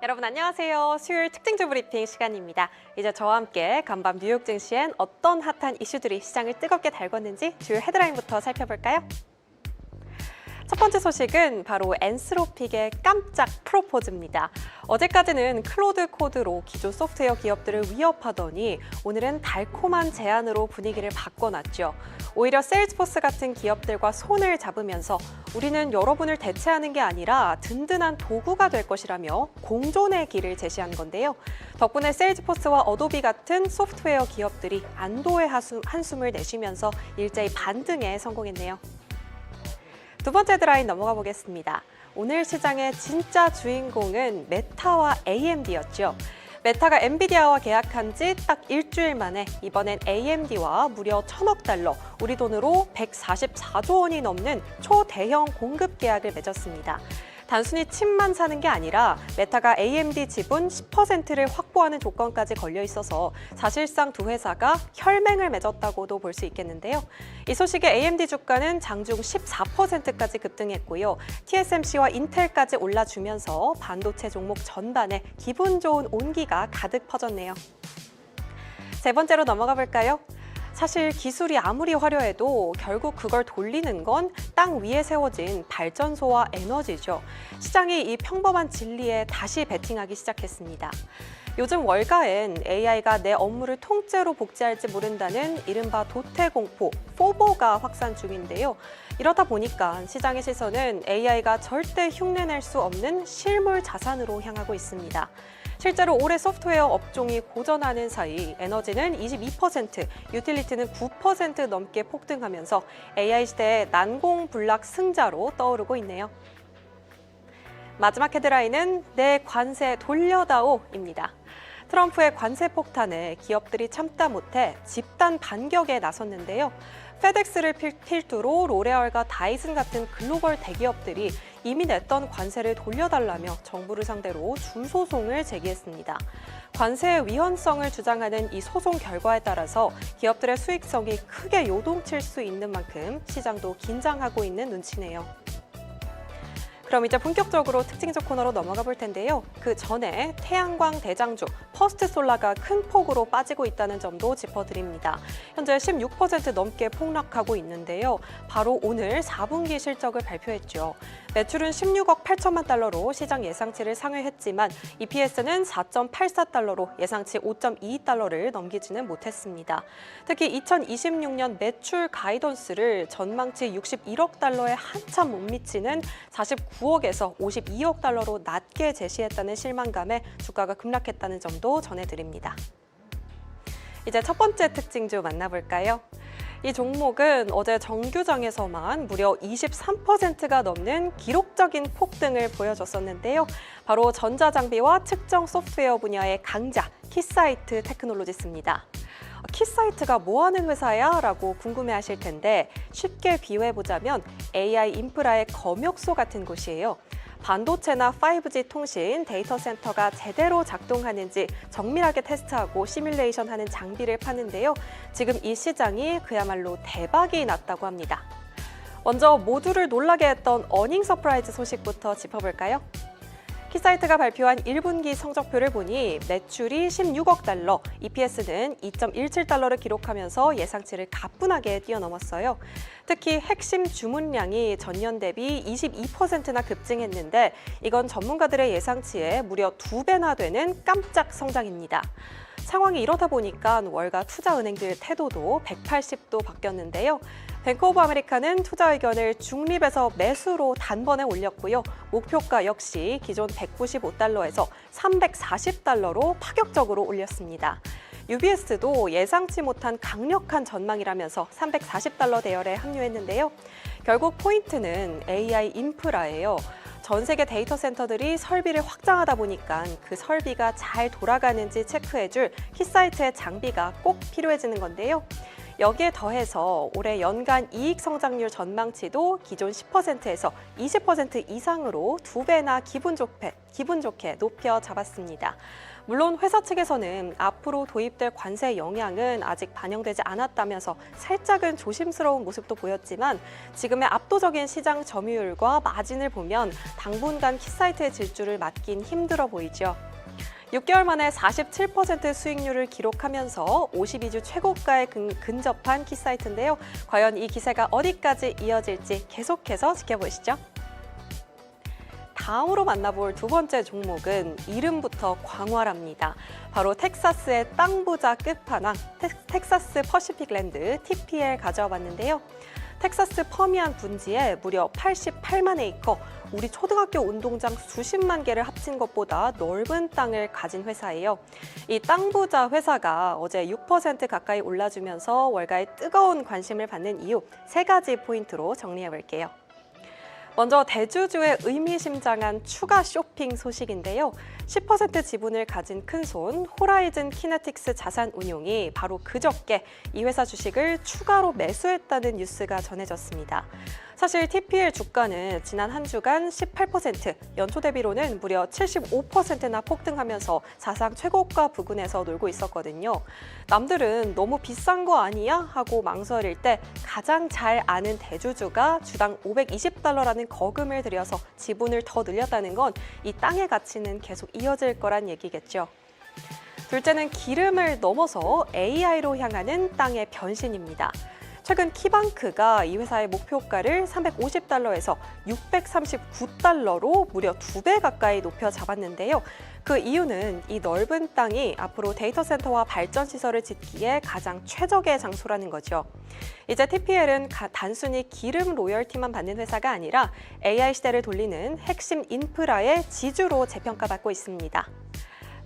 여러분 안녕하세요. 수요일 특징주 브리핑 시간입니다. 이제 저와 함께 간밤 뉴욕 증시엔 어떤 핫한 이슈들이 시장을 뜨겁게 달궜는지 주요 헤드라인부터 살펴볼까요? 첫 번째 소식은 바로 엔스로픽의 깜짝 프로포즈입니다. 어제까지는 클로드 코드로 기존 소프트웨어 기업들을 위협하더니 오늘은 달콤한 제안으로 분위기를 바꿔놨죠. 오히려 세일즈포스 같은 기업들과 손을 잡으면서 우리는 여러분을 대체하는 게 아니라 든든한 도구가 될 것이라며 공존의 길을 제시한 건데요. 덕분에 세일즈포스와 어도비 같은 소프트웨어 기업들이 안도의 한숨을 내쉬면서 일제히 반등에 성공했네요. 두 번째 헤드라인 넘어가 보겠습니다. 오늘 시장의 진짜 주인공은 메타와 AMD였죠. 메타가 엔비디아와 계약한 지 딱 일주일 만에 이번엔 AMD와 무려 1,000억 달러, 우리 돈으로 144조 원이 넘는 초대형 공급 계약을 맺었습니다. 단순히 칩만 사는 게 아니라 메타가 AMD 지분 10%를 확보하는 조건까지 걸려 있어서 사실상 두 회사가 혈맹을 맺었다고도 볼 수 있겠는데요. 이 소식에 AMD 주가는 장중 14%까지 급등했고요. TSMC와 인텔까지 올라주면서 반도체 종목 전반에 기분 좋은 온기가 가득 퍼졌네요. 세 번째로 넘어가 볼까요? 사실 기술이 아무리 화려해도 결국 그걸 돌리는 건 땅 위에 세워진 발전소와 에너지죠. 시장이 이 평범한 진리에 다시 베팅하기 시작했습니다. 요즘 월가엔 AI가 내 업무를 통째로 복제할지 모른다는 이른바 도태 공포, 포보가 확산 중인데요. 이러다 보니까 시장의 시선은 AI가 절대 흉내낼 수 없는 실물 자산으로 향하고 있습니다. 실제로 올해 소프트웨어 업종이 고전하는 사이 에너지는 22%, 유틸리티는 9% 넘게 폭등하면서 AI 시대의 난공불락 승자로 떠오르고 있네요. 마지막 헤드라인은 내 관세 돌려다오입니다. 트럼프의 관세 폭탄에 기업들이 참다 못해 집단 반격에 나섰는데요. 페덱스를 필두로 로레알과 다이슨 같은 글로벌 대기업들이 이미 냈던 관세를 돌려달라며 정부를 상대로 줄소송을 제기했습니다. 관세의 위헌성을 주장하는 이 소송 결과에 따라서 기업들의 수익성이 크게 요동칠 수 있는 만큼 시장도 긴장하고 있는 눈치네요. 그럼 이제 본격적으로 특징적 코너로 넘어가 볼 텐데요. 그 전에 태양광 대장주 퍼스트솔라가 큰 폭으로 빠지고 있다는 점도 짚어드립니다. 현재 16% 넘게 폭락하고 있는데요. 바로 오늘 4분기 실적을 발표했죠. 매출은 16억 8천만 달러로 시장 예상치를 상회했지만 EPS는 4.84달러로 예상치 5.22달러를 넘기지는 못했습니다. 특히 2026년 매출 가이던스를 전망치 61억 달러에 한참 못 미치는 49억에서 52억 달러로 낮게 제시했다는 실망감에 주가가 급락했다는 점도 전해드립니다. 이제 첫 번째 특징주 만나볼까요? 이 종목은 어제 정규장에서만 무려 23%가 넘는 기록적인 폭등을 보여줬었는데요. 바로 전자장비와 측정 소프트웨어 분야의 강자 키사이트 테크놀로지스입니다. 키사이트가 뭐 하는 회사야? 라고 궁금해하실 텐데 쉽게 비유해보자면 AI 인프라의 검역소 같은 곳이에요. 반도체나 5G 통신, 데이터 센터가 제대로 작동하는지 정밀하게 테스트하고 시뮬레이션하는 장비를 파는데요. 지금 이 시장이 그야말로 대박이 났다고 합니다. 먼저 모두를 놀라게 했던 어닝 서프라이즈 소식부터 짚어볼까요? 키사이트가 발표한 1분기 성적표를 보니 매출이 16억 달러, EPS는 2.17달러를 기록하면서 예상치를 가뿐하게 뛰어넘었어요. 특히 핵심 주문량이 전년 대비 22%나 급증했는데 이건 전문가들의 예상치에 무려 2배나 되는 깜짝 성장입니다. 상황이 이러다 보니까 월가 투자은행들 태도도 180도 바뀌었는데요. 뱅크 오브 아메리카는 투자 의견을 중립에서 매수로 단번에 올렸고요. 목표가 역시 기존 195달러에서 340달러로 파격적으로 올렸습니다. UBS도 예상치 못한 강력한 전망이라면서 340달러 대열에 합류했는데요. 결국 포인트는 AI 인프라예요. 전 세계 데이터 센터들이 설비를 확장하다 보니까 그 설비가 잘 돌아가는지 체크해줄 키사이트의 장비가 꼭 필요해지는 건데요. 여기에 더해서 올해 연간 이익 성장률 전망치도 기존 10%에서 20% 이상으로 2배나 기분 좋게 높여 잡았습니다. 물론 회사 측에서는 앞으로 도입될 관세 영향은 아직 반영되지 않았다면서 살짝은 조심스러운 모습도 보였지만 지금의 압도적인 시장 점유율과 마진을 보면 당분간 키사이트의 질주를 막긴 힘들어 보이죠. 6개월 만에 47% 수익률을 기록하면서 52주 최고가에 근접한 키사이트인데요. 과연 이 기세가 어디까지 이어질지 계속해서 지켜보시죠. 다음으로 만나볼 두 번째 종목은 이름부터 광활합니다. 바로 텍사스의 땅 부자 끝판왕, 텍사스 퍼시픽랜드 TPL 가져와 봤는데요. 텍사스 퍼미안 분지에 무려 88만 에이커, 우리 초등학교 운동장 수십만 개를 합친 것보다 넓은 땅을 가진 회사예요. 이 땅 부자 회사가 어제 6% 가까이 올라주면서 월가의 뜨거운 관심을 받는 이유 3가지 포인트로 정리해 볼게요. 먼저 대주주의 의미심장한 추가 쇼핑 소식인데요. 10% 지분을 가진 큰손 호라이즌 키네틱스 자산운용이 바로 그저께 이 회사 주식을 추가로 매수했다는 뉴스가 전해졌습니다. 사실 TPL 주가는 지난 한 주간 18%, 연초 대비로는 무려 75%나 폭등하면서 사상 최고가 부근에서 놀고 있었거든요. 남들은 너무 비싼 거 아니야? 하고 망설일 때 가장 잘 아는 대주주가 주당 $520라는 거금을 들여서 지분을 더 늘렸다는 건 이 땅의 가치는 계속 이어질 거란 얘기겠죠. 둘째는 기름을 넘어서 AI로 향하는 땅의 변신입니다. 최근 키방크가 이 회사의 목표가를 $350에서 $639로 무려 2배 가까이 높여 잡았는데요. 그 이유는 이 넓은 땅이 앞으로 데이터 센터와 발전 시설을 짓기에 가장 최적의 장소라는 거죠. 이제 TPL은 단순히 기름 로열티만 받는 회사가 아니라 AI 시대를 돌리는 핵심 인프라의 지주로 재평가받고 있습니다.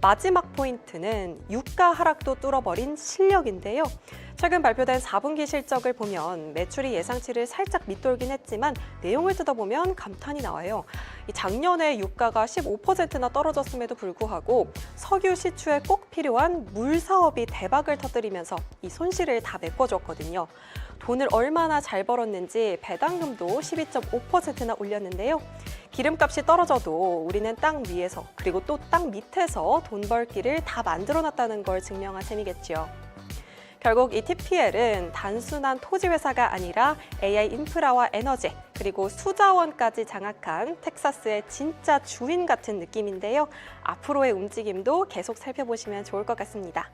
마지막 포인트는 유가 하락도 뚫어버린 실력인데요. 최근 발표된 4분기 실적을 보면 매출이 예상치를 살짝 밑돌긴 했지만 내용을 뜯어보면 감탄이 나와요. 작년에 유가가 15%나 떨어졌음에도 불구하고 석유 시추에 꼭 필요한 물 사업이 대박을 터뜨리면서 이 손실을 다 메꿔줬거든요. 돈을 얼마나 잘 벌었는지 배당금도 12.5%나 올렸는데요. 기름값이 떨어져도 우리는 땅 위에서 그리고 또 땅 밑에서 돈 벌 길을 다 만들어놨다는 걸 증명한 셈이겠죠. 결국 이 TPL은 단순한 토지 회사가 아니라 AI 인프라와 에너지 그리고 수자원까지 장악한 텍사스의 진짜 주인 같은 느낌인데요. 앞으로의 움직임도 계속 살펴보시면 좋을 것 같습니다.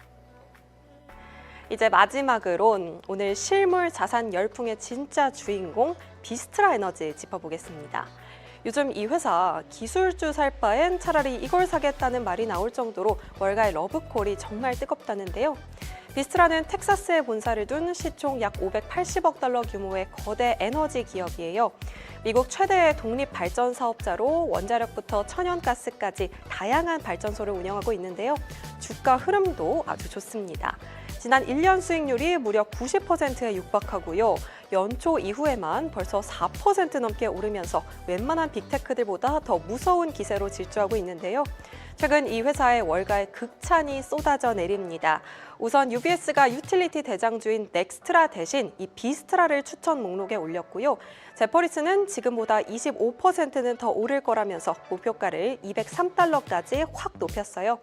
이제 마지막으론 오늘 실물 자산 열풍의 진짜 주인공 비스트라 에너지 짚어보겠습니다. 요즘 이 회사 기술주 살 바엔 차라리 이걸 사겠다는 말이 나올 정도로 월가의 러브콜이 정말 뜨겁다는데요. 비스트라는 텍사스에 본사를 둔 시총 약 $580억 규모의 거대 에너지 기업이에요. 미국 최대의 독립 발전 사업자로 원자력부터 천연가스까지 다양한 발전소를 운영하고 있는데요. 주가 흐름도 아주 좋습니다. 지난 1년 수익률이 무려 90%에 육박하고요. 연초 이후에만 벌써 4% 넘게 오르면서 웬만한 빅테크들보다 더 무서운 기세로 질주하고 있는데요. 최근 이 회사의 월가의 극찬이 쏟아져 내립니다. 우선 UBS가 유틸리티 대장주인 넥스트라 대신 이 비스트라를 추천 목록에 올렸고요. 제퍼리스는 지금보다 25%는 더 오를 거라면서 목표가를 $203까지 확 높였어요.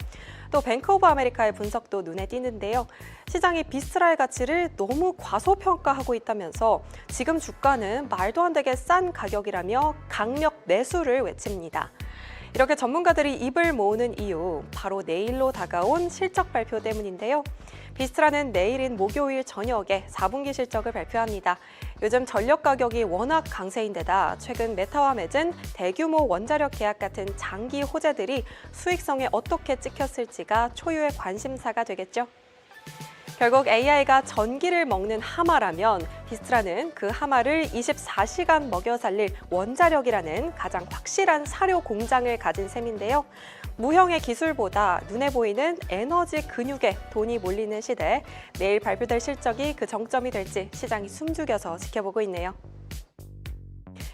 또 뱅크 오브 아메리카의 분석도 눈에 띄는데요. 시장이 비스트라의 가치를 너무 과소평가하고 있다면서 지금 주가는 말도 안 되게 싼 가격이라며 강력 매수를 외칩니다. 이렇게 전문가들이 입을 모으는 이유, 바로 내일로 다가온 실적 발표 때문인데요. 비스트라는 내일인 목요일 저녁에 4분기 실적을 발표합니다. 요즘 전력 가격이 워낙 강세인데다 최근 메타와 맺은 대규모 원자력 계약 같은 장기 호재들이 수익성에 어떻게 찍혔을지가 초유의 관심사가 되겠죠. 결국 AI가 전기를 먹는 하마라면 비스트라는 그 하마를 24시간 먹여 살릴 원자력이라는 가장 확실한 사료 공장을 가진 셈인데요. 무형의 기술보다 눈에 보이는 에너지 근육에 돈이 몰리는 시대, 내일 발표될 실적이 그 정점이 될지 시장이 숨죽여서 지켜보고 있네요.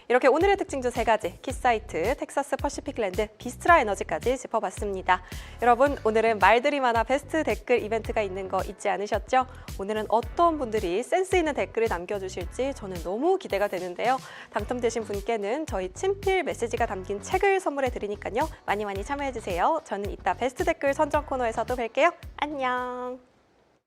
이렇게 오늘의 특징주 3가지, 키사이트, 텍사스 퍼시픽랜드, 비스트라 에너지까지 짚어봤습니다. 여러분, 오늘은 말들이 많아 베스트 댓글 이벤트가 있는 거 잊지 않으셨죠? 오늘은 어떤 분들이 센스 있는 댓글을 남겨주실지 저는 너무 기대가 되는데요. 당첨되신 분께는 저희 친필 메시지가 담긴 책을 선물해 드리니까요. 많이 참여해주세요. 저는 이따 베스트 댓글 선정 코너에서 또 뵐게요. 안녕!